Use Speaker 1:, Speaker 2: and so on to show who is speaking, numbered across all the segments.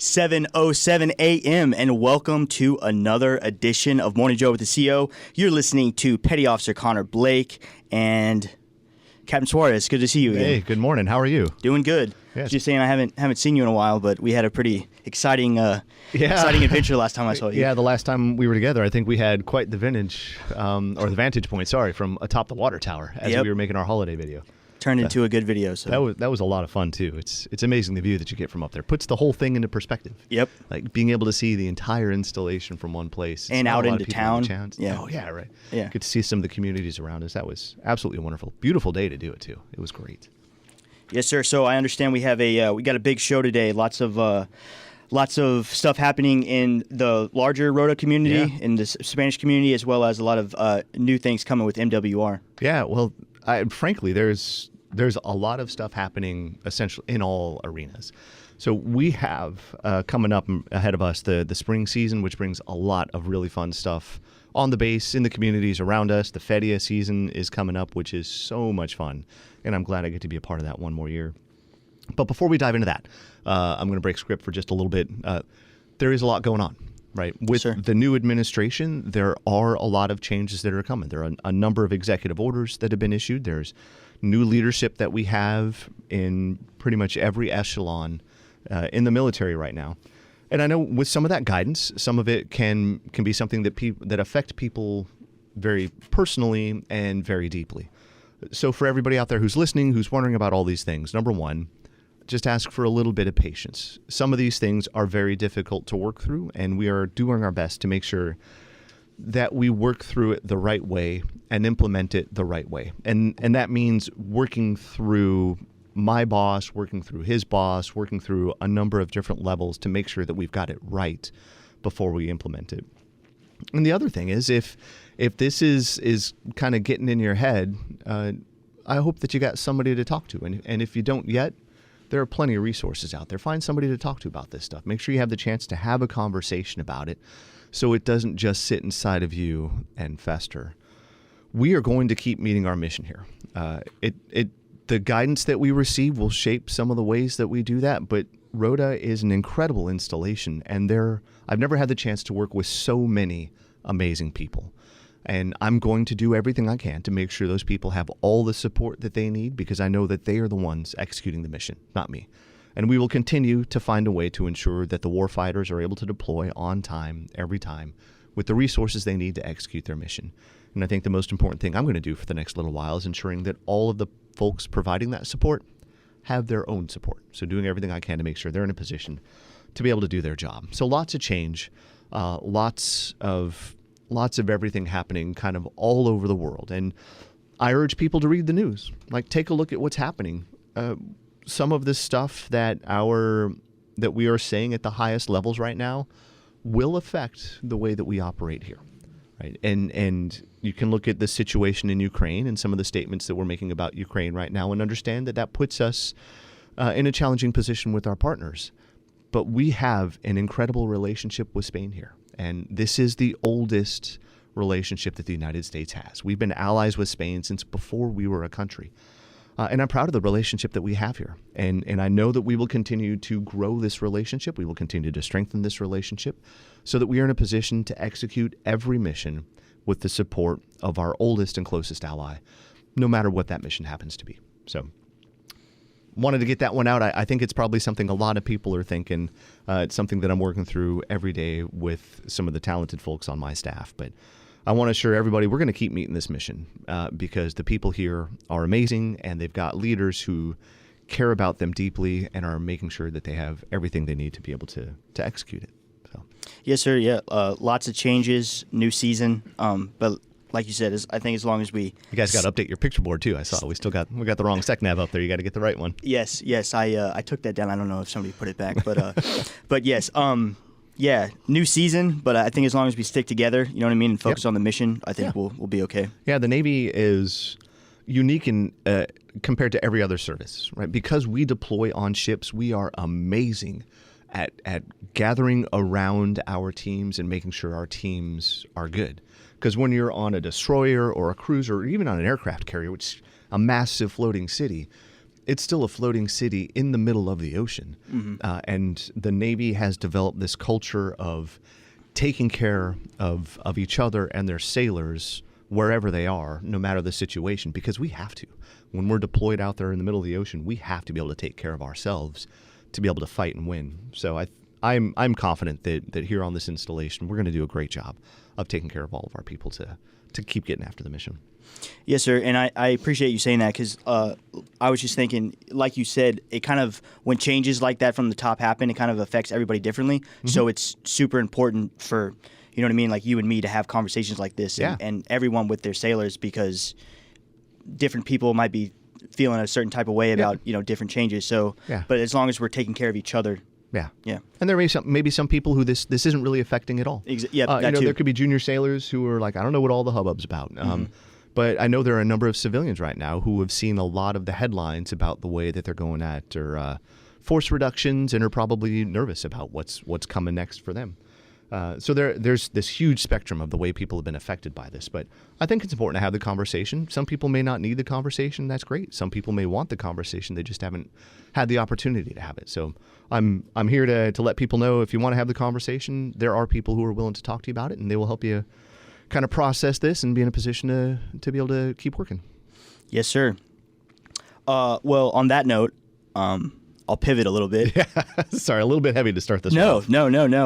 Speaker 1: 7:07 a.m. and welcome to another edition of Morning Joe with the CO. You're listening to Petty Officer Connor Blake and Capt. Suarez. Good to see you again.
Speaker 2: Hey, good morning. How are you?
Speaker 1: Doing good.
Speaker 2: Yes.
Speaker 1: Just saying I haven't seen you in a while, but we had a pretty exciting adventure last time I saw you.
Speaker 2: Yeah, the last time we were together, I think we had quite the vantage point, from atop the water tower as we were making our holiday video.
Speaker 1: Turned into a good video. So
Speaker 2: that was a lot of fun too. It's amazing the view that you get from up there. Puts the whole thing into perspective.
Speaker 1: Yep.
Speaker 2: Like being able to see the entire installation from one place.
Speaker 1: And out into town.
Speaker 2: Yeah. Oh yeah, right.
Speaker 1: Yeah.
Speaker 2: Get to see some of the communities around us. That was absolutely wonderful. Beautiful day to do it too. It was great.
Speaker 1: Yes, sir. So I understand we have we got a big show today. Lots of stuff happening in the larger Rota community, in the Spanish community, as well as a lot of new things coming with MWR.
Speaker 2: Yeah. Well, frankly, there's a lot of stuff happening essentially in all arenas. So we have coming up ahead of us the spring season, which brings a lot of really fun stuff on the base, in the communities around us. The Fedia season is coming up, which is so much fun, and I'm glad I get to be a part of that one more year. But before we dive into that, I'm going to break script for just a little bit. There is a lot going on. Right. With the new administration, there are a lot of changes that are coming. There are a number of executive orders that have been issued. There's new leadership that we have in pretty much every echelon in the military right now. And I know with some of that guidance, some of it can be something that affect people very personally and very deeply. So for everybody out there who's listening, who's wondering about all these things, number one, just ask for a little bit of patience. Some of these things are very difficult to work through, and we are doing our best to make sure that we work through it the right way and implement it the right way. And that means working through my boss, working through his boss, working through a number of different levels to make sure that we've got it right before we implement it. And the other thing is, if this is kind of getting in your head, I hope that you got somebody to talk to. And if you don't yet, there are plenty of resources out there. Find somebody to talk to about this stuff. Make sure you have the chance to have a conversation about it so it doesn't just sit inside of you and fester. We are going to keep meeting our mission here. The guidance that we receive will shape some of the ways that we do that, but Rota is an incredible installation, and I've never had the chance to work with so many amazing people. And I'm going to do everything I can to make sure those people have all the support that they need, because I know that they are the ones executing the mission, not me. And we will continue to find a way to ensure that the warfighters are able to deploy on time, every time, with the resources they need to execute their mission. And I think the most important thing I'm going to do for the next little while is ensuring that all of the folks providing that support have their own support. So doing everything I can to make sure they're in a position to be able to do their job. So lots of change, lots of everything happening kind of all over the world. And I urge people to read the news. Like, take a look at what's happening. Some of this stuff that we are saying at the highest levels right now will affect the way that we operate here. Right? And you can look at the situation in Ukraine and some of the statements that we're making about Ukraine right now and understand that puts us in a challenging position with our partners. But we have an incredible relationship with Spain here. And this is the oldest relationship that the United States has. We've been allies with Spain since before we were a country. And I'm proud of the relationship that we have here. And I know that we will continue to grow this relationship. We will continue to strengthen this relationship so that we are in a position to execute every mission with the support of our oldest and closest ally, no matter what that mission happens to be. So wanted to get that one out. I think it's probably something a lot of people are thinking. It's something that I'm working through every day with some of the talented folks on my staff. But I want to assure everybody we're going to keep meeting this mission because the people here are amazing, and they've got leaders who care about them deeply and are making sure that they have everything they need to be able to execute it. So.
Speaker 1: Yes, sir. Yeah, lots of changes, new season. But like you said, I think as long as we...
Speaker 2: You guys got to update your picture board, too. I saw we got the wrong SecNav up there. You got to get the right one.
Speaker 1: Yes. I took that down. I don't know if somebody put it back, but yes. Yeah, new season, but I think as long as we stick together, you know what I mean, and focus on the mission, I think we'll be okay.
Speaker 2: Yeah, the Navy is unique in compared to every other service, right? Because we deploy on ships, we are amazing at gathering around our teams and making sure our teams are good. Because when you're on a destroyer or a cruiser or even on an aircraft carrier, which is a massive floating city, it's still a floating city in the middle of the ocean. And the Navy has developed this culture of taking care of each other and their sailors wherever they are, no matter the situation, because we have to. When we're deployed out there in the middle of the ocean, we have to be able to take care of ourselves to be able to fight and win. So I'm confident that here on this installation, we're going to do a great job of taking care of all of our people to keep getting after the mission.
Speaker 1: Yes, sir, and I appreciate you saying that because I was just thinking, like you said, it kind of, when changes like that from the top happen, it kind of affects everybody differently. So it's super important for, you know what I mean, like you and me to have conversations like this and everyone with their sailors, because different people might be feeling a certain type of way about, different changes. So, but as long as we're taking care of each other.
Speaker 2: Yeah. And there may be some people who this isn't really affecting at all.
Speaker 1: That too.
Speaker 2: There could be junior sailors who are like, I don't know what all the hubbub's about. But I know there are a number of civilians right now who have seen a lot of the headlines about the way that they're going after force reductions and are probably nervous about what's coming next for them. So there's this huge spectrum of the way people have been affected by this. But I think it's important to have the conversation. Some people may not need the conversation. That's great. Some people may want the conversation. They just haven't had the opportunity to have it. So I'm here to let people know, if you want to have the conversation, there are people who are willing to talk to you about it, and they will help you kind of process this and be in a position to be able to keep working. Yes,
Speaker 1: sir. Well, on that note, I'll pivot a little bit.
Speaker 2: Sorry, a little bit heavy to start this.
Speaker 1: No.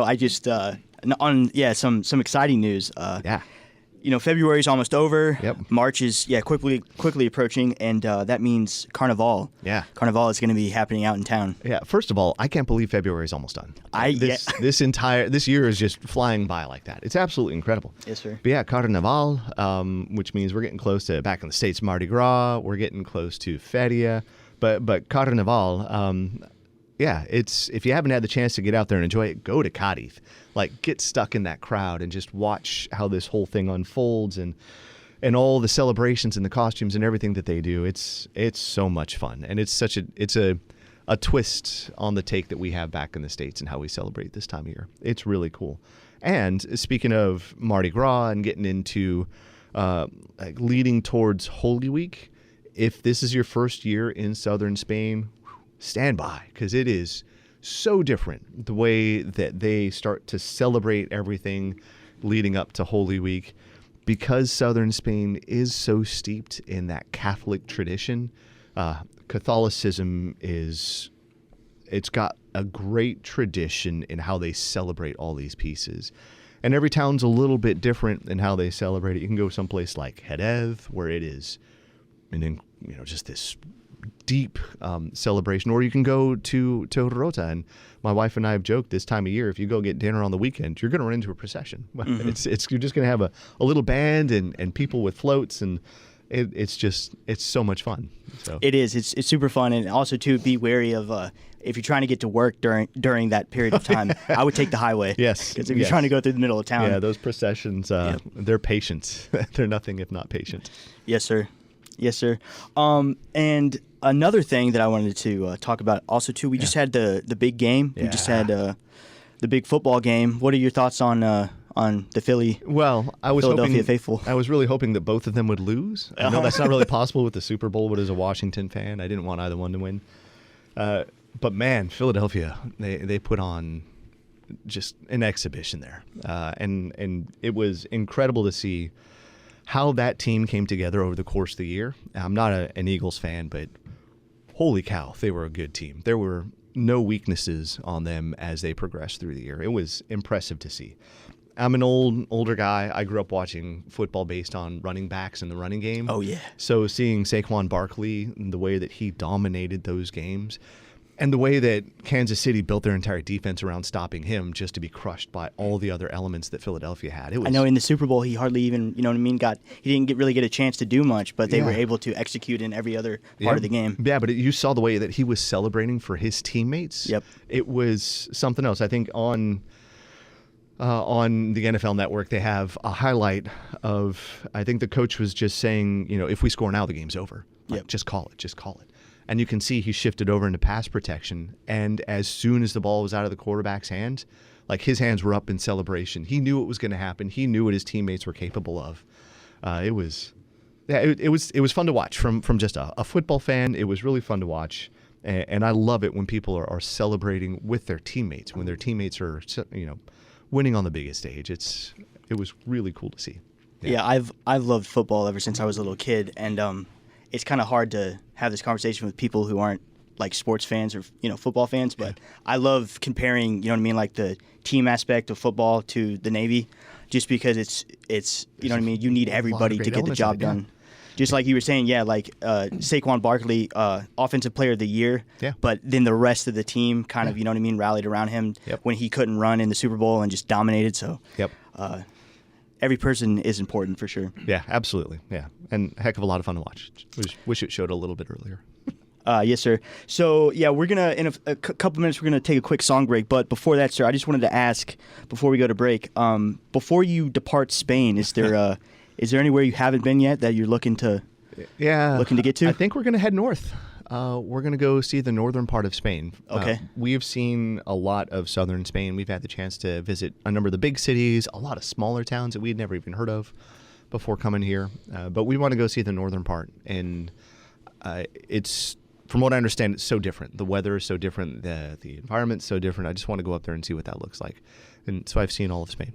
Speaker 1: I just some exciting news. February is almost over.
Speaker 2: Yep.
Speaker 1: March is quickly approaching, and that means Carnival.
Speaker 2: Yeah.
Speaker 1: Carnival is going to be happening out in town.
Speaker 2: Yeah. First of all, I can't believe February is almost done. This year is just flying by like that. It's absolutely incredible.
Speaker 1: Yes, sir.
Speaker 2: But yeah, Carnival, which means we're getting close to, back in the States, Mardi Gras. We're getting close to Feria. But Carnival, it's, if you haven't had the chance to get out there and enjoy it, go to Cádiz. Like, get stuck in that crowd and just watch how this whole thing unfolds and all the celebrations and the costumes and everything that they do. It's so much fun, and it's a twist on the take that we have back in the States and how we celebrate this time of year. It's really cool. And speaking of Mardi Gras and getting into leading towards Holy Week, if this is your first year in southern Spain, stand by, because it is so different the way that they start to celebrate everything leading up to Holy Week. Because southern Spain is so steeped in that Catholic tradition, Catholicism it's got a great tradition in how they celebrate all these pieces. And every town's a little bit different in how they celebrate it. You can go someplace like Jerez, where it is just this deep celebration, or you can go to Rota. And my wife and I have joked, this time of year, if you go get dinner on the weekend, you're going to run into a procession. You're just going to have a little band and people with floats, and it's so much fun. So
Speaker 1: it is. It's super fun, and also too, be wary of if you're trying to get to work during that period of time. I would take the highway.
Speaker 2: Yes,
Speaker 1: because if you're trying to go through the middle of town,
Speaker 2: those processions, they're patient. They're nothing if not patient.
Speaker 1: Yes, sir. Yes, sir. And another thing that I wanted to talk about also too, we just had the big game. We just had the big football game. What are your thoughts on the Philly?
Speaker 2: Well,
Speaker 1: Philadelphia faithful.
Speaker 2: I was really hoping that both of them would lose. I know that's not really possible with the Super Bowl, but as a Washington fan, I didn't want either one to win. But man, Philadelphia, they put on just an exhibition there, and it was incredible to see how that team came together over the course of the year. I'm not an Eagles fan, but holy cow, they were a good team. There were no weaknesses on them as they progressed through the year. It was impressive to see. I'm an older guy. I grew up watching football based on running backs in the running game.
Speaker 1: Oh, yeah.
Speaker 2: So seeing Saquon Barkley, the way that he dominated those games, and the way that Kansas City built their entire defense around stopping him just to be crushed by all the other elements that Philadelphia had. I
Speaker 1: know in the Super Bowl he hardly even, he didn't really get a chance to do much, but they were able to execute in every other part of the game.
Speaker 2: Yeah, but you saw the way that he was celebrating for his teammates.
Speaker 1: Yep.
Speaker 2: It was something else. I think on the NFL Network they have a highlight of, I think the coach was just saying, if we score now, the game's over. Like, just call it. And you can see he shifted over into pass protection. And as soon as the ball was out of the quarterback's hand, like, his hands were up in celebration. He knew it was going to happen. He knew what his teammates were capable of. It was Yeah, it was fun to watch from just a football fan. It was really fun to watch, and I love it when people are celebrating with their teammates, when their teammates are winning on the biggest stage. It was really cool to see.
Speaker 1: Yeah, I've loved football ever since I was a little kid, and it's kind of hard to have this conversation with people who aren't like sports fans or football fans. But I love comparing, like the team aspect of football to the Navy, just because it's you need everybody to get the job done. Just like you were saying, like Saquon Barkley, Offensive Player of the Year, but then the rest of the team kind of, rallied around him when he couldn't run in the Super Bowl and just dominated. So every person is important for sure.
Speaker 2: Yeah, absolutely. Yeah, and a heck of a lot of fun to watch. Wish it showed a little bit earlier.
Speaker 1: Yes, sir. So, we're going to, in a couple minutes, we're going to take a quick song break. But before that, sir, I just wanted to ask, before we go to break, before you depart Spain, is there anywhere you haven't been yet that you're looking to get to?
Speaker 2: I think we're going to head north. We're going to go see the northern part of Spain.
Speaker 1: Okay.
Speaker 2: We've seen a lot of southern Spain. We've had the chance to visit a number of the big cities, a lot of smaller towns that we'd never even heard of before coming here. But we want to go see the northern part. And it's, from what I understand, it's so different. The weather is so different. The environment's so different. I just want to go up there and see what that looks like. And so I've seen all of Spain.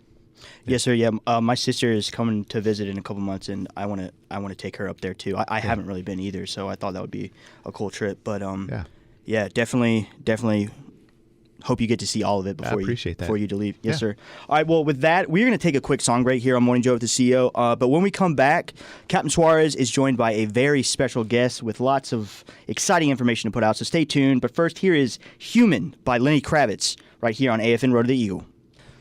Speaker 1: Yes, sir. Yeah, my sister is coming to visit in a couple months, and I want to take her up there too. I haven't really been either, so I thought that would be a cool trip. But definitely hope you get to see all of it before you leave. Yes, sir. All right. Well, with that, we're going to take a quick song break here on Morning Joe with the CEO. But when we come back, Captain Suarez is joined by a very special guest with lots of exciting information to put out. So stay tuned. But first, here is "Human" by Lenny Kravitz right here on AFN Rota the Eagle.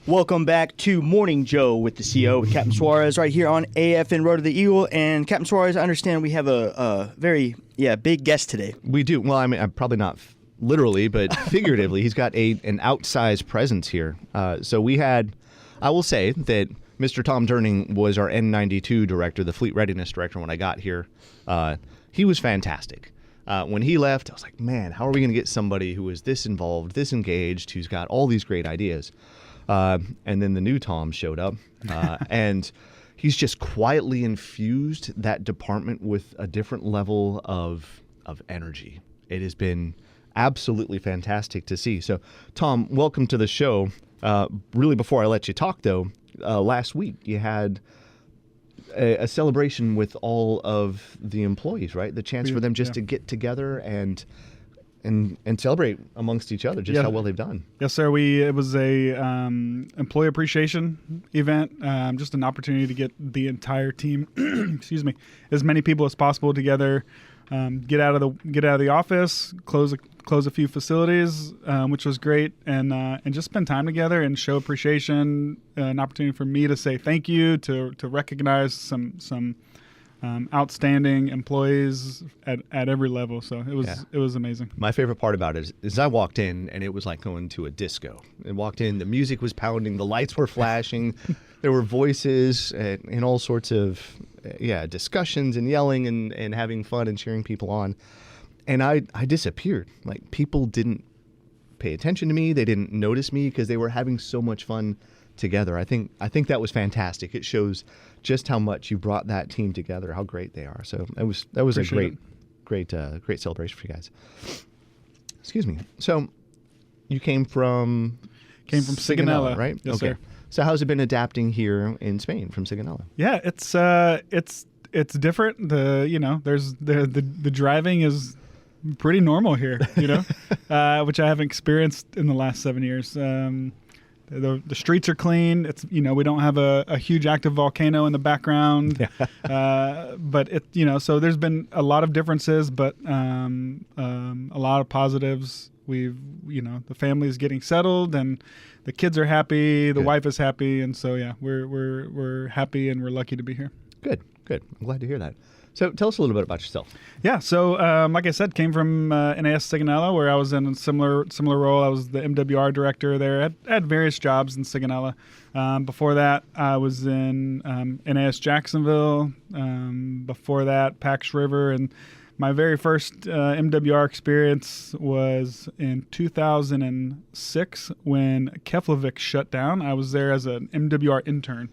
Speaker 1: Welcome back to Morning Joe with the CEO with Captain Suarez right here on AFN Rota the Eagle. And Captain Suarez, I understand we have a very big guest today.
Speaker 2: We do. Well, I mean, I'm probably not literally, but figuratively, he's got an outsized presence here. So we had, I will say that Mr. Tom Durning was our N92 director, the Fleet Readiness director when I got here. He was fantastic. When he left, I was like, man, how are we going to get somebody who is this involved, this engaged, who's got all these great ideas? And then the new Tom showed up, and he's just quietly infused that department with a different level of energy. It has been absolutely fantastic to see. So, Tom, welcome to the show. Really, before I let you talk, though, last week you had a celebration with all of the employees, right? The chance for them just to get together and celebrate amongst each other just how well they've done.
Speaker 3: Yes, sir. It was a employee appreciation event, just an opportunity to get the entire team, excuse me, as many people as possible together, get out of the office, close a few facilities, which was great, and just spend time together and show appreciation. An opportunity for me to say thank you, to recognize some outstanding employees at every level. So it was amazing.
Speaker 2: My favorite part about it is I walked in and it was like going to a disco. I walked in, the music was pounding, the lights were flashing, there were voices and all sorts of discussions and yelling and having fun and cheering people on. And I disappeared. Like, people didn't pay attention to me. They didn't notice me because they were having so much fun together. I think that was fantastic. It shows just how much you brought that team together, how great they are. So that was Appreciate great celebration for you guys. Excuse me. So you came from
Speaker 3: Sigonella,
Speaker 2: right?
Speaker 3: Yes,
Speaker 2: okay.
Speaker 3: Sir.
Speaker 2: So how's it been adapting here in Spain from Sigonella?
Speaker 3: Yeah, it's different. The driving is pretty normal here, which I haven't experienced in the last 7 years. The streets are clean. It's we don't have a huge active volcano in the background, but so there's been a lot of differences, but a lot of positives. The family is getting settled and the kids are happy. The wife is happy, and so we're happy and we're lucky to be here.
Speaker 2: Good. I'm glad to hear that. So tell us a little bit about yourself.
Speaker 3: Yeah, so like I said, came from NAS Sigonella, where I was in a similar role. I was the MWR director there. I had various jobs in Sigonella. Before that, I was in NAS Jacksonville. Before that, Pax River. And my very first MWR experience was in 2006 when Keflavik shut down. I was there as an MWR intern.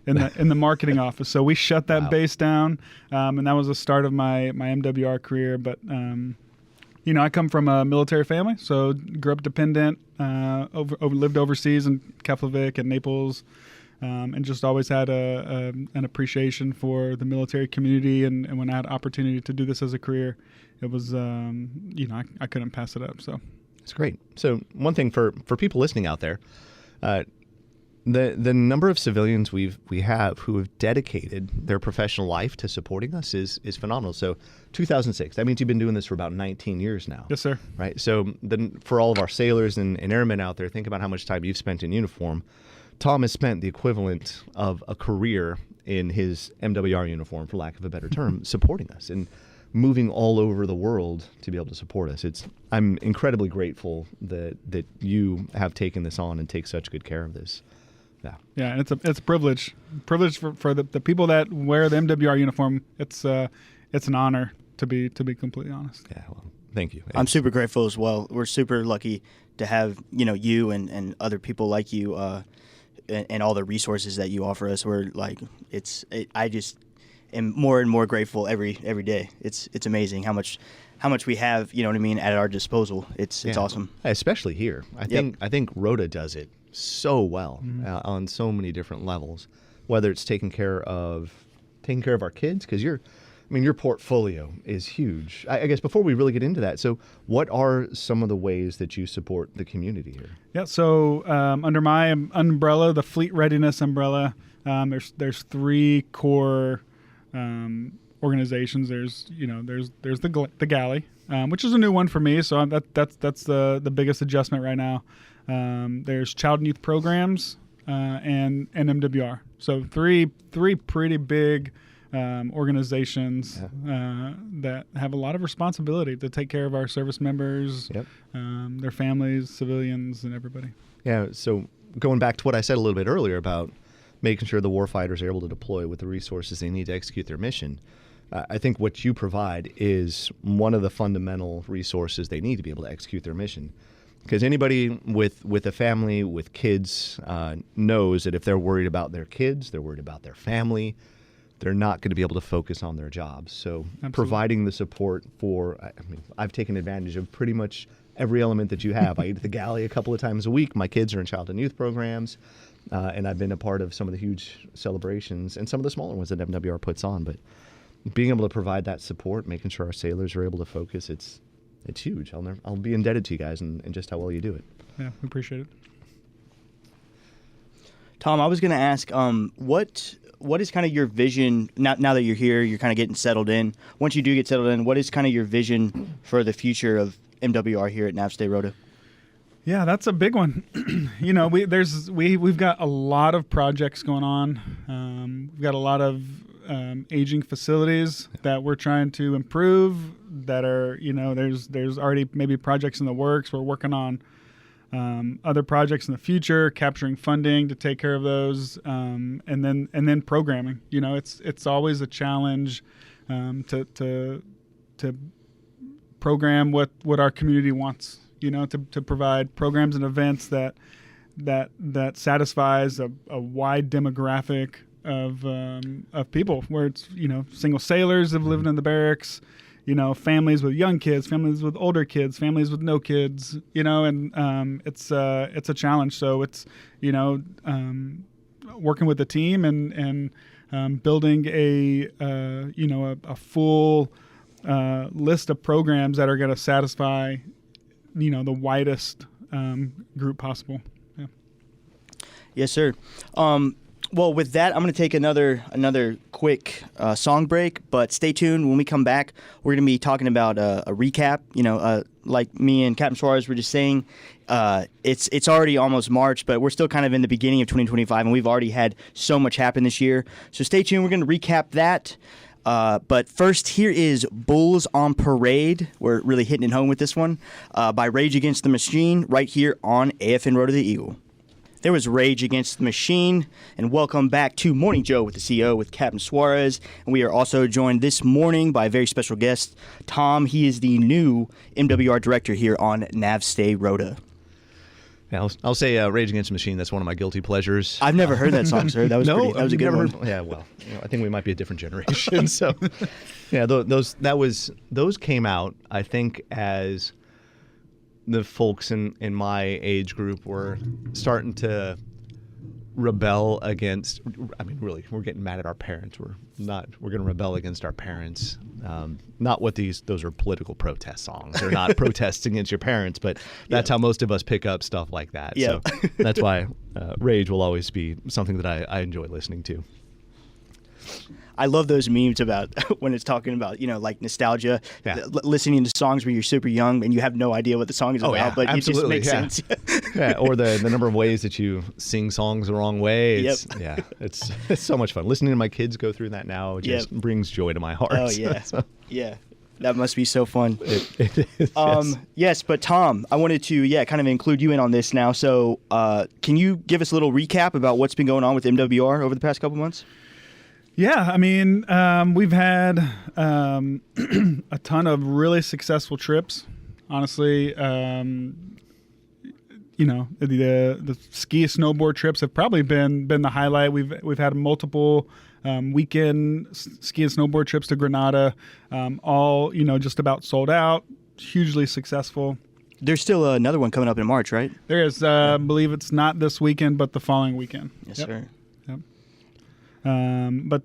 Speaker 3: in the marketing office. So we shut that base down, and that was the start of my MWR career. But I come from a military family, so grew up dependent, lived overseas in Keflavik and Naples, and just always had an appreciation for the military community. And when I had opportunity to do this as a career, it was, I couldn't pass it up. So
Speaker 2: it's great. So one thing for people listening out there, the number of civilians we have who have dedicated their professional life to supporting us is phenomenal. So 2006, that means you've been doing this for about 19 years now.
Speaker 3: Yes, sir.
Speaker 2: Right. So then for all of our sailors and airmen out there, think about how much time you've spent in uniform. Tom has spent the equivalent of a career in his MWR uniform, for lack of a better term, supporting us and moving all over the world to be able to support us. I'm incredibly grateful that you have taken this on and take such good care of this.
Speaker 3: Yeah, and it's a privilege for the people that wear the MWR uniform. It's an honor to be completely honest.
Speaker 2: Yeah, well, thank you.
Speaker 1: I'm super grateful as well. We're super lucky to have you and other people like you, and all the resources that you offer us. We're like, I just am more and more grateful every day. It's amazing how much we have, at our disposal. It's awesome.
Speaker 2: Especially here. I think Rota does it so well on so many different levels, whether it's taking care of our kids, because your portfolio is huge. I guess before we really get into that, so what are some of the ways that you support the community here?
Speaker 3: Yeah, so under my umbrella, the Fleet Readiness umbrella, there's three core organizations. There's the galley, which is a new one for me. So that's the biggest adjustment right now. There's child and youth programs and MWR. So three pretty big organizations that have a lot of responsibility to take care of our service members, their families, civilians, and everybody.
Speaker 2: Yeah. So going back to what I said a little bit earlier about making sure the warfighters are able to deploy with the resources they need to execute their mission, I think what you provide is one of the fundamental resources they need to be able to execute their mission. Because anybody with a family, with kids, knows that if they're worried about their kids, they're worried about their family, they're not going to be able to focus on their jobs. So providing the support I've taken advantage of pretty much every element that you have. I eat at the galley a couple of times a week. My kids are in child and youth programs, and I've been a part of some of the huge celebrations and some of the smaller ones that MWR puts on. But being able to provide that support, making sure our sailors are able to focus, it's huge. I'll be indebted to you guys and just how well you do it.
Speaker 3: Yeah, we appreciate it.
Speaker 1: Tom, I was going to ask, what is kind of your vision now that you're here? You're kind of getting settled in. Once you do get settled in, what is kind of your vision for the future of MWR here at NAVSTA Rota?
Speaker 3: Yeah, that's a big one. We've got a lot of projects going on. We've got a lot of aging facilities that we're trying to improve. That are, there's already maybe projects in the works. We're working on other projects in the future, capturing funding to take care of those, and then programming. It's always a challenge to program what our community wants. To provide programs and events that satisfies a wide demographic of people. Where it's single sailors have lived in the barracks. Families with young kids, families with older kids, families with no kids, and it's a challenge. So it's, working with the team and building a full list of programs that are going to satisfy, the widest group possible. Yeah.
Speaker 1: Yes, sir. Well, with that, I'm going to take another quick song break, but stay tuned. When we come back, we're going to be talking about a recap. Like me and Capt Suarez were just saying, it's already almost March, but we're still kind of in the beginning of 2025, and we've already had so much happen this year. So stay tuned. We're going to recap that. But first, here is Bulls on Parade. We're really hitting it home with this one by Rage Against the Machine right here on AFN Rota the Eagle. There was Rage Against the Machine, and welcome back to Morning Joe with the CEO with Capt Suarez. And we are also joined this morning by a very special guest, Tom. He is the new MWR director here on NAVSTA Rota.
Speaker 2: Yeah, I'll say Rage Against the Machine. That's one of my guilty pleasures.
Speaker 1: I've never heard that song, sir. That was
Speaker 2: No,
Speaker 1: that was a good one.
Speaker 2: Yeah, well, I think we might be a different generation. So, yeah, those came out, I think, as the folks in my age group were starting to rebel against. I mean, really, we're getting mad at our parents. We're going to rebel against our parents. Not what those are political protest songs. They're not protesting against your parents, but that's how most of us pick up stuff like that.
Speaker 1: Yeah.
Speaker 2: So that's why Rage will always be something that I enjoy listening to.
Speaker 1: I love those memes about when it's talking about, like nostalgia, listening to songs where you're super young and you have no idea what the song is about, but
Speaker 2: absolutely.
Speaker 1: it just makes sense.
Speaker 2: Yeah, or the number of ways that you sing songs the wrong way. It's so much fun. Listening to my kids go through that now just brings joy to my heart.
Speaker 1: Oh, yeah. Yeah. That must be so fun.
Speaker 2: It is.
Speaker 1: Yes, but Tom, I wanted to, kind of include you in on this now. So can you give us a little recap about what's been going on with MWR over the past couple months?
Speaker 3: Yeah, I mean, we've had a ton of really successful trips. Honestly, the ski snowboard trips have probably been the highlight. We've had multiple weekend ski and snowboard trips to Granada, all just about sold out, hugely successful.
Speaker 1: There's still another one coming up in March, right?
Speaker 3: There is. I believe it's not this weekend, but the following weekend.
Speaker 1: Yes, sir.
Speaker 3: Yep. But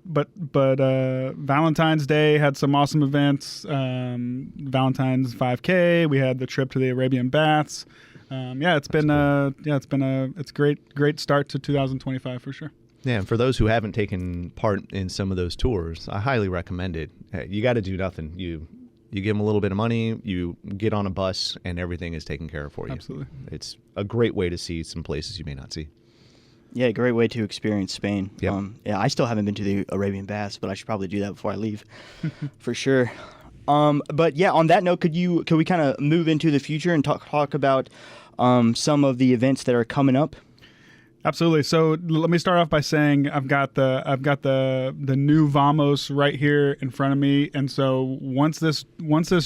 Speaker 3: Valentine's Day had some awesome events. Valentine's 5K. We had the trip to the Arabian Baths. It's a great start to 2025 for sure.
Speaker 2: Yeah, and for those who haven't taken part in some of those tours, I highly recommend it. You got to do nothing. You give them a little bit of money, you get on a bus, and everything is taken care of for you.
Speaker 3: Absolutely.
Speaker 2: It's a great way to see some places you may not see.
Speaker 1: Yeah, great way to experience Spain.
Speaker 2: Yep.
Speaker 1: I still haven't been to the Arabian Baths, but I should probably do that before I leave, for sure. But yeah, on that note, could we kind of move into the future and talk about some of the events that are coming up?
Speaker 3: Absolutely. So let me start off by saying I've got the new Vamos right here in front of me, and so once this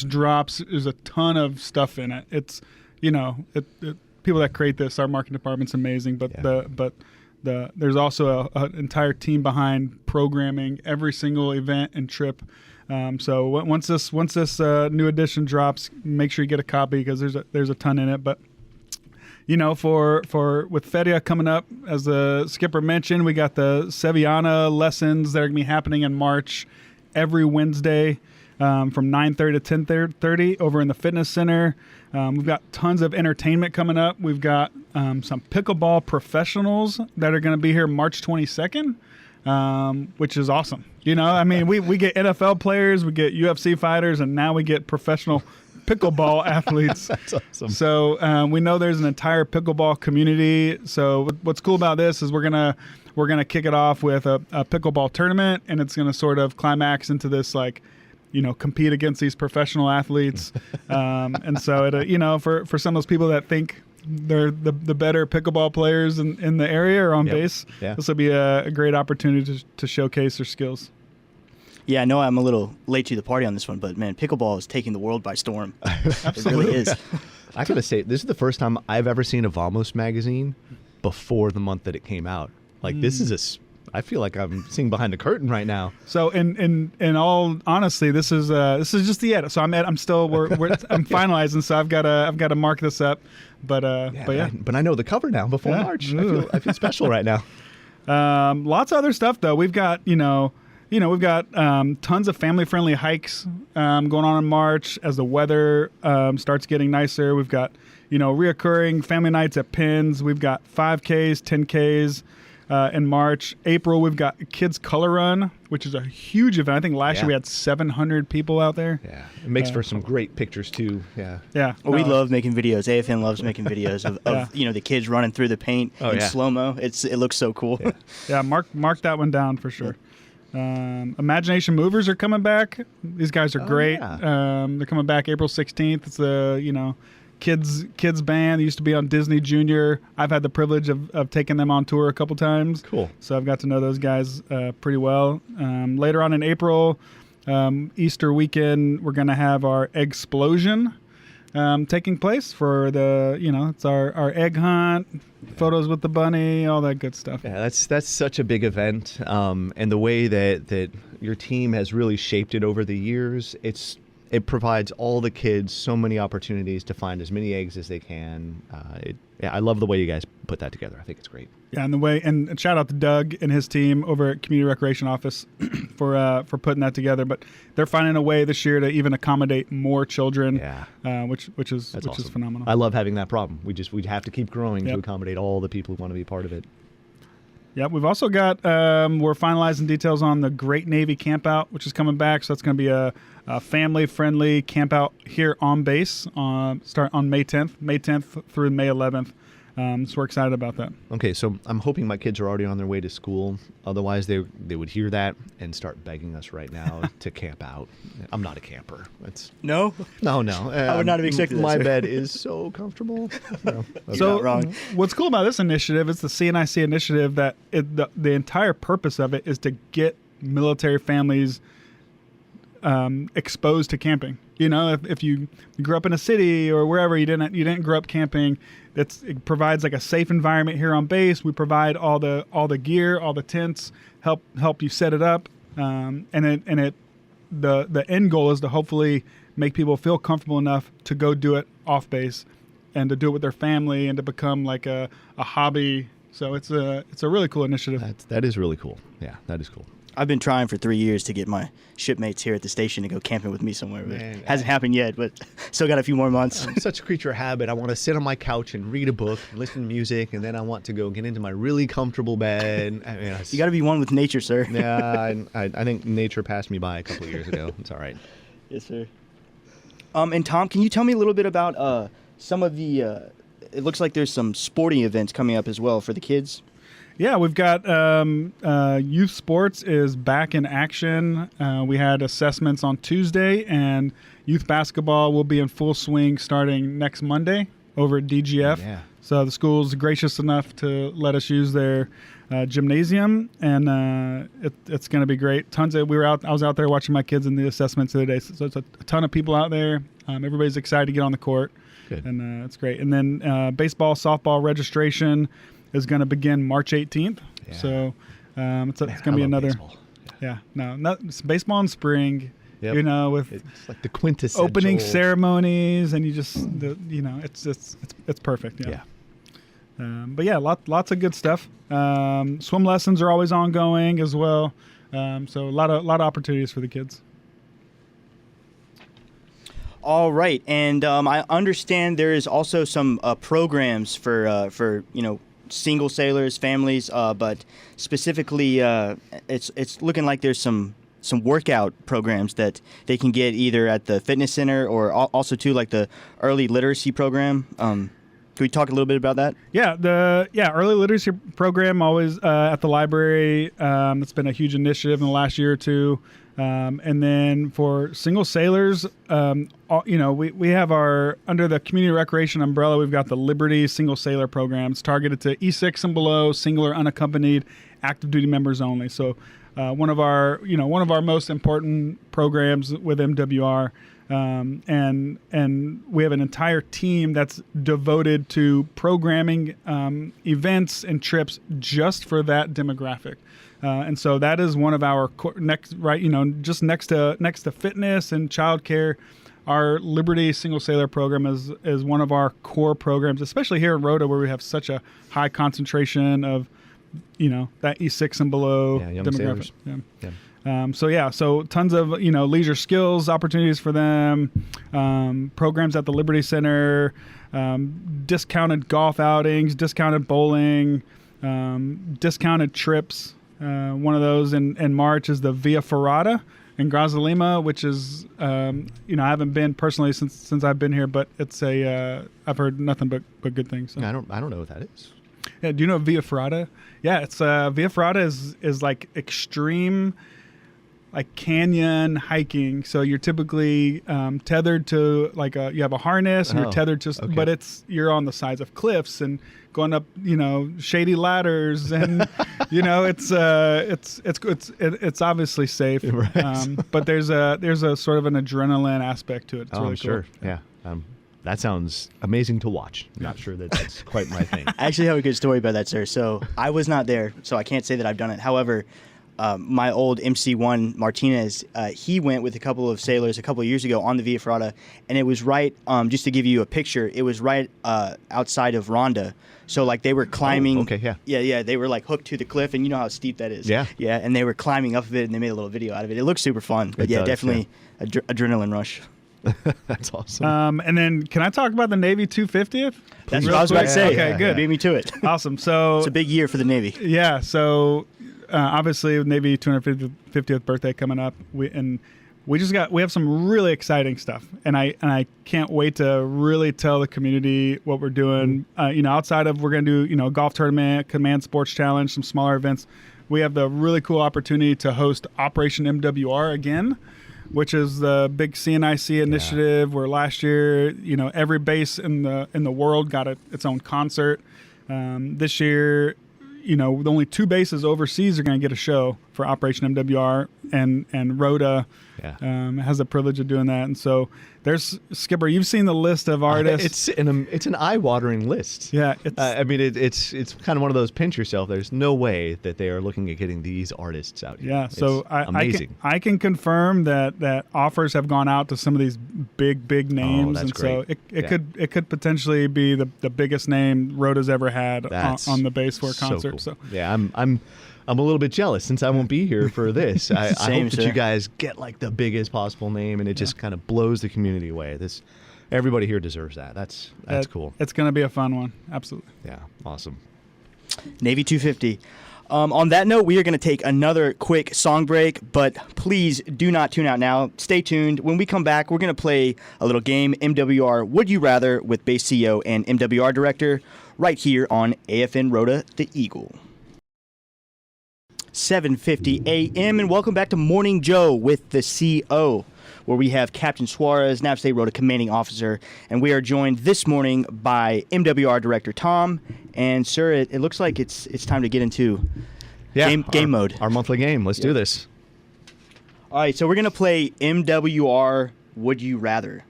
Speaker 3: drops, there's a ton of stuff in it. It's people that create this, our marketing department's amazing, but there's also an entire team behind programming every single event and trip. So once this new edition drops, make sure you get a copy because there's a ton in it. But for with Feria coming up, as the skipper mentioned, we got the Sevillana lessons that are gonna be happening in March every Wednesday from 9:30 to 10:30 over in the fitness center. We've got tons of entertainment coming up. We've got some pickleball professionals that are going to be here March 22nd, which is awesome. We get NFL players, we get UFC fighters, and now we get professional pickleball athletes.
Speaker 2: That's awesome.
Speaker 3: So we know there's an entire pickleball community. So what's cool about this is we're gonna kick it off with a pickleball tournament, and it's going to sort of climax into this compete against these professional athletes. And so for some of those people that think they're the better pickleball players in the area or on base, this will be a great opportunity to showcase their skills.
Speaker 1: Yeah, I know I'm a little late to the party on this one, but man, pickleball is taking the world by storm. It really is.
Speaker 2: I gotta say, this is the first time I've ever seen a Vamos magazine before the month that it came out. Like this is I feel like I'm seeing behind the curtain right now.
Speaker 3: So in all honesty, this is just the edit. So I'm finalizing. So I've got to mark this up. But
Speaker 2: I know the cover now before March. I feel special right now.
Speaker 3: Lots of other stuff though. We've got we've got tons of family-friendly hikes going on in March as the weather starts getting nicer. We've got reoccurring family nights at Pins. We've got 5Ks, 10Ks. In March. April, we've got Kids Color Run, which is a huge event. I think last year we had 700 people out there.
Speaker 2: Yeah, it makes for some great pictures too. Yeah.
Speaker 1: Well, we love making videos. AFN loves making videos of the kids running through the paint in slow-mo. It looks so cool.
Speaker 3: Yeah, mark that one down for sure. Imagination Movers are coming back. These guys are great. Yeah. They're coming back April 16th. It's a kids band. They used to be on Disney Junior. I've had the privilege of taking them on tour a couple times.
Speaker 2: Cool.
Speaker 3: So I've got to know those guys pretty well. Later on in April, Easter weekend, we're going to have our Eggsplosion. taking place for the, it's our egg hunt, photos with the bunny, all that good stuff.
Speaker 2: Yeah, that's such a big event, and the way that your team has really shaped it over the years, it provides all the kids so many opportunities to find as many eggs as they can. I love the way you guys put that together. I think it's great.
Speaker 3: Yeah, and shout out to Doug and his team over at Community Recreation Office for putting that together. But they're finding a way this year to even accommodate more children, which is
Speaker 2: awesome.
Speaker 3: Phenomenal.
Speaker 2: I love having that problem. We'd have to keep growing to
Speaker 3: Yep.
Speaker 2: accommodate all the people who want to be part of it.
Speaker 3: Yeah, we've also got, we're finalizing details on the Great Navy Camp Out, which is coming back. So that's going to be a family-friendly camp out here on base, start on May 10th through May 11th. So we're excited about that.
Speaker 2: Okay, so I'm hoping my kids are already on their way to school. Otherwise, they would hear that and start begging us right now to camp out. I'm not a camper.
Speaker 1: No?
Speaker 2: No.
Speaker 1: I would not have expected that,
Speaker 2: My
Speaker 1: sir.
Speaker 2: bed is so comfortable. No, okay.
Speaker 3: So
Speaker 1: not wrong.
Speaker 3: What's cool about this initiative, it's the CNIC initiative, that the entire purpose of it is to get military families exposed to camping. If you grew up in a city or wherever, you didn't grow up camping, it provides like a safe environment here on base. We provide all the gear, all the tents, help you set it up, the end goal is to hopefully make people feel comfortable enough to go do it off base and to do it with their family and to become like a hobby. So it's a really cool initiative.
Speaker 2: That is really cool. Yeah, that is cool.
Speaker 1: I've been trying for 3 years to get my shipmates here at the station to go camping with me somewhere. But
Speaker 2: Man,
Speaker 1: it hasn't happened yet, but still got a few more months.
Speaker 2: I'm such a creature of habit. I want to sit on my couch and read a book, listen to music, and then I want to go get into my really comfortable bed.
Speaker 1: You got to be one with nature, sir.
Speaker 2: Yeah, I think nature passed me by a couple of years ago. It's all right.
Speaker 1: Yes, sir. And Tom, can you tell me a little bit about some of the? It looks like there's some sporting events coming up as well for the kids.
Speaker 3: Yeah, we've got youth sports is back in action. We had assessments on Tuesday, and youth basketball will be in full swing starting next Monday over at DGF.
Speaker 2: Yeah.
Speaker 3: So the school's gracious enough to let us use their gymnasium, and it's going to be great. I was out there watching my kids in the assessments the other day. So it's a ton of people out there. Everybody's excited to get on the court.
Speaker 2: Good.
Speaker 3: And it's great. And then baseball, softball registration is going to begin March 18th.
Speaker 2: Yeah.
Speaker 3: So it's going to be another.
Speaker 2: Baseball.
Speaker 3: It's baseball in spring.
Speaker 2: Yep. It's like the quintessential
Speaker 3: Opening ceremonies, and it's perfect. Yeah. But yeah, lots of good stuff. Swim lessons are always ongoing as well. So a lot of opportunities for the kids.
Speaker 1: All right, and I understand there is also some programs for single sailors, families, but specifically, it's looking like there's some workout programs that they can get either at the fitness center or also too, like the early literacy program. Can we talk a little bit about that?
Speaker 3: Yeah, the early literacy program always at the library. It's been a huge initiative in the last year or two. And then for single sailors, we have under the community recreation umbrella, we've got the Liberty Single Sailor Program. It's targeted to E6 and below, single or unaccompanied active duty members only. So one of our most important programs with MWR. And we have an entire team that's devoted to programming events and trips just for that demographic. And so that is one of our just next to fitness and childcare. Our Liberty Single Sailor Program is one of our core programs, especially here in Rota, where we have such a high concentration of, that E6 and below
Speaker 2: young
Speaker 3: demographic.
Speaker 2: sailors.
Speaker 3: Yeah. So tons of leisure skills opportunities for them, programs at the Liberty Center, discounted golf outings, discounted bowling, discounted trips. One of those in March is the Via Ferrata in Grazalema, which is I haven't been personally since I've been here, but it's I've heard nothing but good things. So.
Speaker 2: I don't know what that is.
Speaker 3: Yeah, do you know Via Ferrata? Yeah, it's Via Ferrata is like extreme, like canyon hiking. So you're typically tethered to you have a harness and you're tethered to,
Speaker 2: okay.
Speaker 3: But you're on the sides of cliffs and going up, shady ladders, and it's obviously safe,
Speaker 2: right.
Speaker 3: But there's a sort of an adrenaline aspect to it. It's really
Speaker 2: I'm
Speaker 3: cool.
Speaker 2: sure. Yeah. That sounds amazing to watch. Not sure that that's quite my thing.
Speaker 1: I actually have a good story about that, sir. So I was not there, so I can't say that I've done it. However, my old MC1 Martinez, he went with a couple of sailors a couple of years ago on the VF Rota, and it was right. Just to give you a picture, it was right outside of Ronda. So like they were climbing.
Speaker 2: Oh, okay, yeah.
Speaker 1: Yeah. They were like hooked to the cliff, and you know how steep that is.
Speaker 2: Yeah.
Speaker 1: Yeah, and they were climbing up of it, and they made a little video out of it. It looks super fun. But
Speaker 2: It does,
Speaker 1: definitely adrenaline rush.
Speaker 2: That's awesome.
Speaker 3: And then can I talk about the Navy 250th?
Speaker 1: That's
Speaker 3: Real
Speaker 1: what I was about to
Speaker 3: quick?
Speaker 1: say.
Speaker 3: Okay, good.
Speaker 1: You beat me to it.
Speaker 3: Awesome. So
Speaker 1: It's a big year for the Navy.
Speaker 3: yeah, so obviously Navy 250th birthday coming up, we have some really exciting stuff, and I can't wait to really tell the community what we're doing. Outside of we're going to do golf tournament, command sports challenge, some smaller events. We have the really cool opportunity to host Operation MWR again, which is the big CNIC initiative where last year every base in the world got its own concert. This year, only 2 bases overseas are going to get a show for Operation MWR, and Rota has the privilege of doing that. And so there's Skipper. You've seen the list of artists.
Speaker 2: It's an eye-watering list.
Speaker 3: Yeah,
Speaker 2: it's kind of one of those pinch yourself. There's no way that they are looking at getting these artists out here.
Speaker 3: Yeah, so
Speaker 2: amazing.
Speaker 3: I can confirm that offers have gone out to some of these big names,
Speaker 2: that's
Speaker 3: and so
Speaker 2: great.
Speaker 3: it could potentially be the biggest name Rota's ever had on the base for a
Speaker 2: so
Speaker 3: concert.
Speaker 2: cool.
Speaker 3: So
Speaker 2: yeah, I'm a little bit jealous since I won't be here for this. I hope that
Speaker 1: sir.
Speaker 2: you guys get like the biggest possible name, and it just kind of blows the community away. Everybody here deserves that. That's cool.
Speaker 3: It's going to be a fun one. Absolutely.
Speaker 2: Yeah, awesome.
Speaker 1: Navy 250. On that note, we are going to take another quick song break, but please do not tune out now. Stay tuned. When we come back, we're going to play a little game, MWR Would You Rather, with Base CEO and MWR Director, right here on AFN Rota, the Eagle. 7:50 a.m. and welcome back to Morning Joe with the CO, where we have Captain Suarez, NAVSTA Rota Commanding Officer, and we are joined this morning by MWR Director Tom. And sir, it looks like it's time to get into game mode.
Speaker 2: Our monthly game. Let's do this.
Speaker 1: All right, so we're gonna play MWR Would You Rather.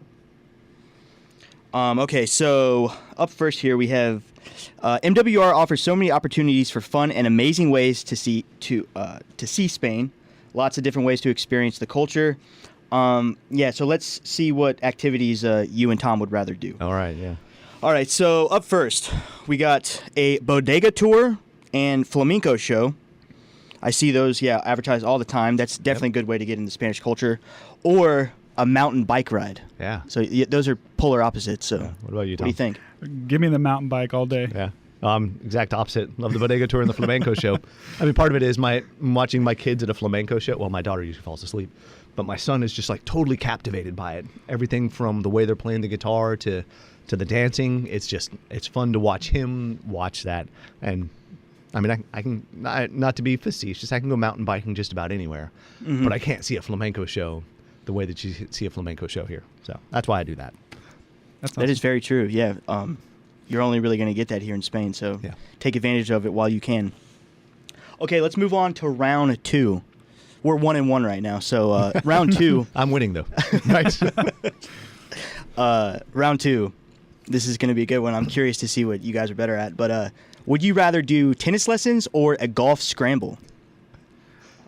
Speaker 1: Okay, so up first here we have MWR offers so many opportunities for fun and amazing ways to see Spain. Lots of different ways to experience the culture. So let's see what activities you and Tom would rather do.
Speaker 2: All right, yeah.
Speaker 1: All right, so up first, we got a bodega tour and flamenco show. I see those, advertised all the time. That's definitely a good way to get into Spanish culture. Or a mountain bike ride.
Speaker 2: Yeah.
Speaker 1: So those are polar opposites. So
Speaker 2: What about you, Tom?
Speaker 1: What do you think?
Speaker 3: Give me the mountain bike all day.
Speaker 2: Yeah. Exact opposite. Love the bodega tour and the flamenco show. I mean, part of it is watching my kids at a flamenco show. Well, my daughter usually falls asleep, but my son is just like totally captivated by it. Everything from the way they're playing the guitar to the dancing. It's fun to watch him watch that. And I mean, I can not to be facetious, I can go mountain biking just about anywhere, but I can't see a flamenco show the way that you see a flamenco show here. So that's why I do that.
Speaker 1: That is very true. Yeah. You're only really going to get that here in Spain, so take advantage of it while you can. Okay, let's move on to round 2. We're 1-1 right now, so round 2.
Speaker 2: I'm winning though. Right.
Speaker 1: Round 2. This is going to be a good one. I'm curious to see what you guys are better at. But would you rather do tennis lessons or a golf scramble?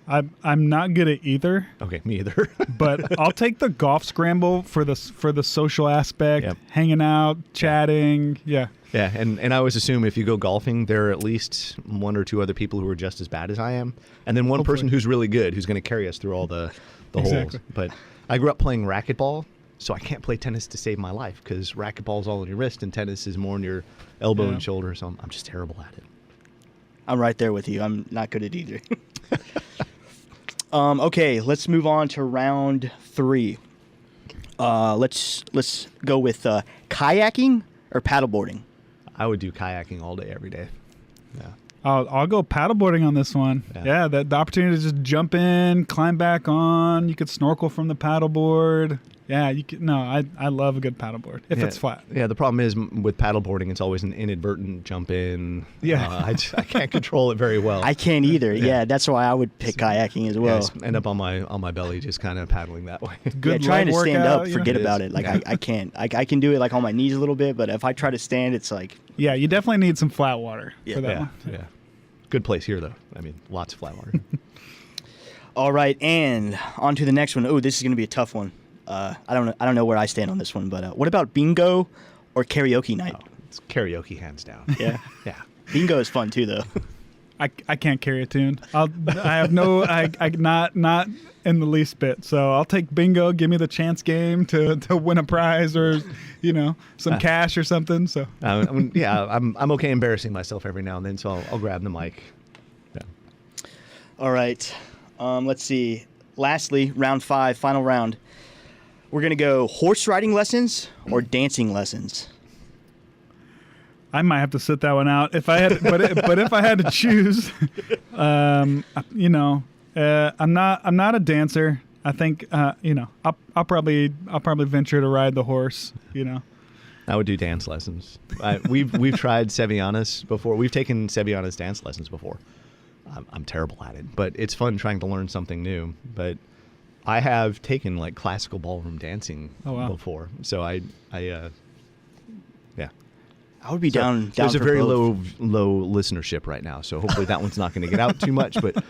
Speaker 3: I'm not good at either.
Speaker 2: Okay, me either.
Speaker 3: But I'll take the golf scramble for the social aspect, hanging out, chatting. Yeah.
Speaker 2: Yeah, and I always assume if you go golfing, there are at least 1 or 2 other people who are just as bad as I am, and then one person who's really good who's going to carry us through all the holes. But I grew up playing racquetball, so I can't play tennis to save my life because racquetball is all on your wrist and tennis is more on your elbow and shoulder. So I'm just terrible at it.
Speaker 1: I'm right there with you. I'm not good at either. Okay, let's move on to round 3. Let's go with kayaking or paddleboarding.
Speaker 2: I would do kayaking all day, every day. Yeah.
Speaker 3: I'll go paddleboarding on this one. Yeah, the opportunity to just jump in, climb back on. You could snorkel from the paddleboard. Yeah, you can. No, I love a good paddleboard if it's flat.
Speaker 2: Yeah, the problem is with paddleboarding, it's always an inadvertent jump in.
Speaker 3: Yeah.
Speaker 2: I can't control it very well.
Speaker 1: I can't either. Yeah, that's why I would pick kayaking as well.
Speaker 2: I just end up on my belly, just kind of paddling that way.
Speaker 3: Good
Speaker 1: trying to
Speaker 3: leg
Speaker 1: stand
Speaker 3: workout,
Speaker 1: up,
Speaker 3: you know?
Speaker 1: forget
Speaker 2: It
Speaker 1: about
Speaker 2: is.
Speaker 1: it. Like
Speaker 2: Yeah.
Speaker 1: I can't. I can do it like on my knees a little bit, but if I try to stand, it's like
Speaker 3: Yeah, you definitely need some flat water for that
Speaker 2: Yeah,
Speaker 3: one.
Speaker 2: yeah. Good place here, though. I mean, lots of flat water.
Speaker 1: all right. And on to the next one. Oh, this is going to be a tough one. I don't know where I stand on this one, but what about bingo or karaoke night?
Speaker 2: It's karaoke, hands down.
Speaker 1: Yeah,
Speaker 2: Yeah.
Speaker 1: bingo is fun too, though.
Speaker 3: I can't carry a tune. I have no I not in the least bit. So I'll take bingo. Give me the chance game to win a prize or some cash or something. So
Speaker 2: I'm okay embarrassing myself every now and then, so I'll grab the mic. Yeah.
Speaker 1: All right. Let's see. Lastly, round 5, final round. We're gonna go horse riding lessons or dancing lessons.
Speaker 3: I might have to sit that one out if I had, but if I had to choose, I'm not a dancer. I think I'll probably venture to ride the horse.
Speaker 2: I would do dance lessons. We've tried Sevillanas before. We've taken Sevillanas dance lessons before. I'm terrible at it, but it's fun trying to learn something new. But I have taken like classical ballroom dancing before, so I
Speaker 1: would be down.
Speaker 2: There's a
Speaker 1: for
Speaker 2: very
Speaker 1: both.
Speaker 2: low listenership right now, so hopefully that one's not going to get out too much. But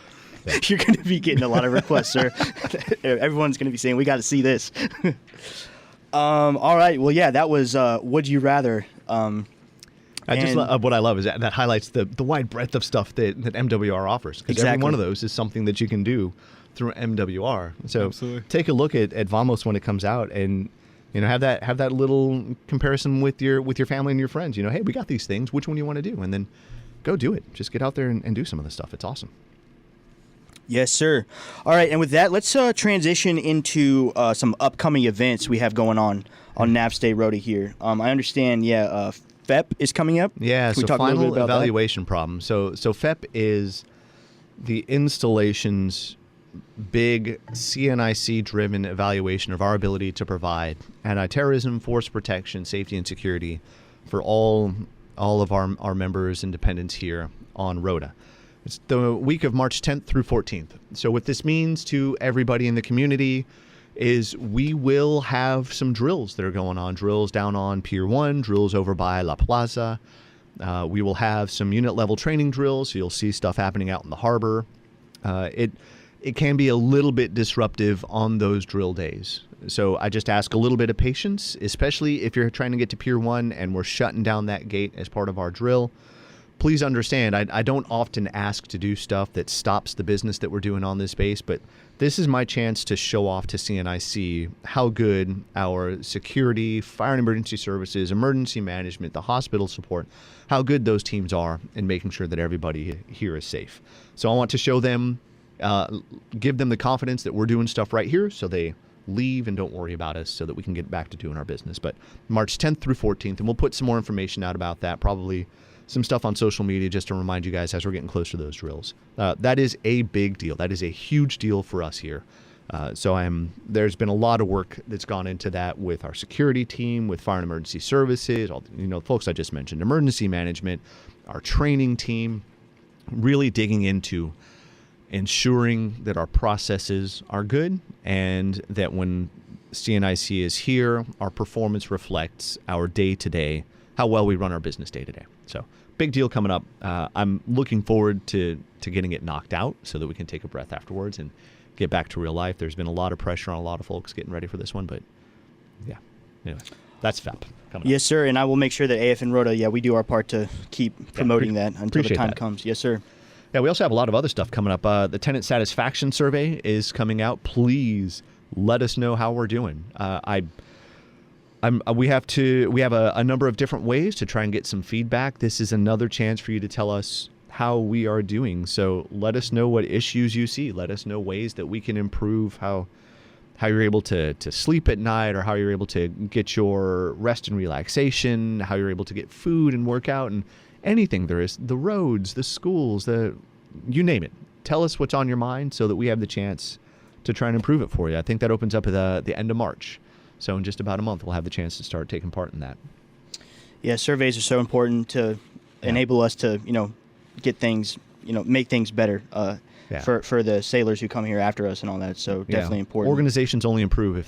Speaker 1: You're going to be getting a lot of requests, sir. Everyone's going to be saying, we got to see this. All right. Well, yeah, that was Would You Rather.
Speaker 2: what I love is that highlights the wide breadth of stuff that MWR offers. Because every
Speaker 1: Exactly.
Speaker 2: one of those is something that you can do through MWR. So
Speaker 3: Absolutely.
Speaker 2: take a look at Vamos when it comes out, and have that little comparison with your family and your friends. Hey, we got these things. Which one do you want to do? And then go do it. Just get out there and do some of this stuff. It's awesome.
Speaker 1: Yes, sir. All right. And with that, let's transition into some upcoming events we have going on NAVSTA Rota here. I understand, FEP is coming up.
Speaker 2: Yeah,
Speaker 1: Can we
Speaker 2: so
Speaker 1: talk a little
Speaker 2: final
Speaker 1: bit about that?
Speaker 2: evaluation problem. So FEP is the installation's big CNIC-driven evaluation of our ability to provide anti-terrorism, force protection, safety, and security for all of our members and dependents here on Rota. It's the week of March 10th through 14th. So what this means to everybody in the community is we will have some drills that are going on. Drills down on Pier 1, drills over by La Plaza. We will have some unit-level training drills, so you'll see stuff happening out in the harbor. It can be a little bit disruptive on those drill days. So I just ask a little bit of patience, especially if you're trying to get to Pier 1 and we're shutting down that gate as part of our drill. Please understand, I don't often ask to do stuff that stops the business that we're doing on this base, but this is my chance to show off to CNIC how good our security, fire and emergency services, emergency management, the hospital support, how good those teams are in making sure that everybody here is safe. So I want to show them, give them the confidence that we're doing stuff right here so they leave and don't worry about us so that we can get back to doing our business. But March 10th through 14th, and we'll put some more information out about that, probably some stuff on social media just to remind you guys as we're getting closer to those drills. That is a big deal. That is a huge deal for us here. There's been a lot of work that's gone into that with our security team, with fire and emergency services, all the folks I just mentioned, emergency management, our training team, really digging into ensuring that our processes are good and that when CNIC is here, our performance reflects our day-to-day, how well we run our business day-to-day. So big deal coming up. I'm looking forward to getting it knocked out so that we can take a breath afterwards and get back to real life. There's been a lot of pressure on a lot of folks getting ready for this one, but yeah. Anyway, that's FEP coming up.
Speaker 1: Yes, sir. And I will make sure that AFN Rota, we do our part to keep promoting that until the time
Speaker 2: that.
Speaker 1: comes. Yes, sir.
Speaker 2: Yeah, we also have a lot of other stuff coming up. The tenant satisfaction survey is coming out. Please let us know how we're doing. We have a number of different ways to try and get some feedback. This is another chance for you to tell us how we are doing. So let us know what issues you see. Let us know ways that we can improve how you're able to sleep at night, or how you're able to get your rest and relaxation, how you're able to get food and work out, and anything there is, the roads, the schools, you name it. Tell us what's on your mind so that we have the chance to try and improve it for you. I think that opens up at the end of March. So in just about a month, we'll have the chance to start taking part in that.
Speaker 1: Yeah, surveys are so important to enable us to, get things, make things better for the sailors who come here after us and all that. So definitely important.
Speaker 2: Organizations only improve if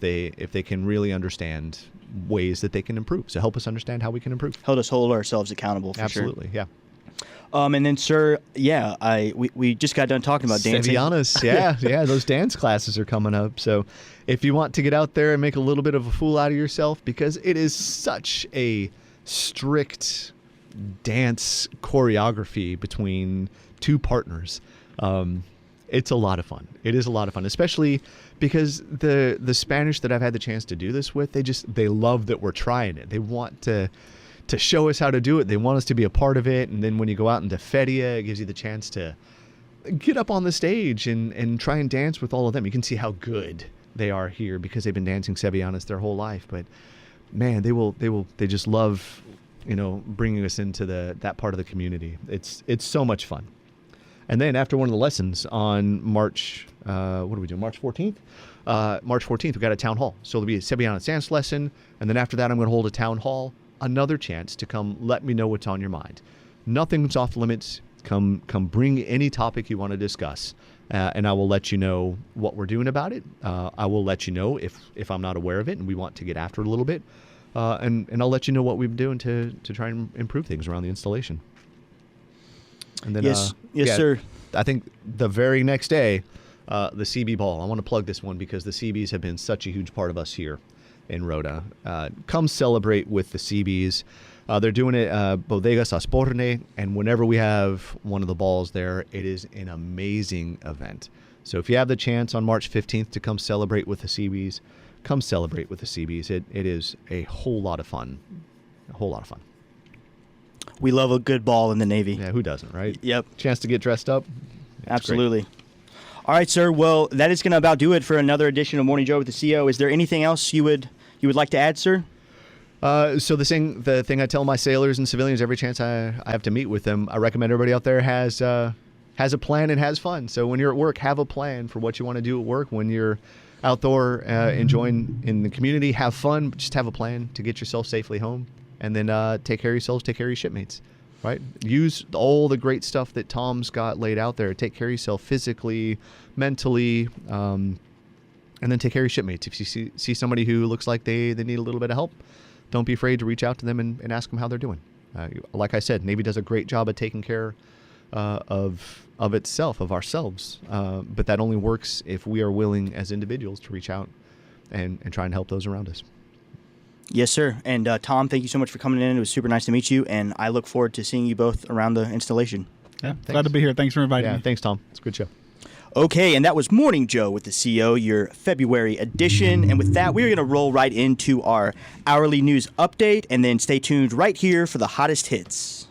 Speaker 2: they can really understand ways that they can improve. So help us understand how we can improve.
Speaker 1: Help us hold ourselves accountable for
Speaker 2: Absolutely,
Speaker 1: sure.
Speaker 2: yeah.
Speaker 1: And then, sir, we just got done talking about dancing.
Speaker 2: Sevillanas, yeah, those dance classes are coming up. So if you want to get out there and make a little bit of a fool out of yourself, because it is such a strict dance choreography between two partners, it's a lot of fun. It is a lot of fun, especially because the Spanish that I've had the chance to do this with, they love that we're trying it. They want to show us how to do it. They want us to be a part of it. And then when you go out into Feria, it gives you the chance to get up on the stage and try and dance with all of them. You can see how good they are here because they've been dancing Sevillanas their whole life. But man, they just love, bringing us into that part of the community. It's so much fun. And then after one of the lessons on March 14th? March 14th, we got a town hall. So there'll be a Sevillana dance lesson. And then after that, I'm going to hold a town hall. Another chance to come let me know what's on your mind. Nothing's off limits. Come bring any topic you want to discuss. And I will let you know what we're doing about it. I will let you know if I'm not aware of it and we want to get after it a little bit. And I'll let you know what we've been doing to try and improve things around the installation. And then,
Speaker 1: yes, sir.
Speaker 2: I think the very next day, the CB ball. I want to plug this one because the CBs have been such a huge part of us here in Rota. Come celebrate with the CBs. They're doing it Bodegas Asporne, and whenever we have one of the balls there, it is an amazing event. So if you have the chance on March 15th to come celebrate with the CBs, come celebrate with the CBs. It is a whole lot of fun. A whole lot of fun.
Speaker 1: We love a good ball in the Navy.
Speaker 2: Yeah, who doesn't, right?
Speaker 1: Yep.
Speaker 2: Chance to get dressed up.
Speaker 1: Absolutely. Great. All right, sir. Well, that is going to about do it for another edition of Morning Joe with the CO. Is there anything else you would like to add, sir?
Speaker 2: So the thing I tell my sailors and civilians every chance I have to meet with them, I recommend everybody out there has a plan and has fun. So when you're at work, have a plan for what you want to do at work. When you're outdoor enjoying in the community, have fun. Just have a plan to get yourself safely home. And then take care of yourselves, take care of your shipmates, right? Use all the great stuff that Tom's got laid out there. Take care of yourself physically, mentally, and then take care of your shipmates. If you see somebody who looks like they need a little bit of help, don't be afraid to reach out to them and ask them how they're doing. Like I said, Navy does a great job of taking care of itself, of ourselves. But that only works if we are willing as individuals to reach out and try and help those around us.
Speaker 1: Yes, sir. And Tom, thank you so much for coming in. It was super nice to meet you, and I look forward to seeing you both around the installation.
Speaker 3: Yeah, glad to be here. Thanks for inviting me.
Speaker 2: Thanks, Tom. It's a good show.
Speaker 1: Okay, and that was Morning Joe with the CO, your February edition. And with that, we're going to roll right into our hourly news update, and then stay tuned right here for the hottest hits.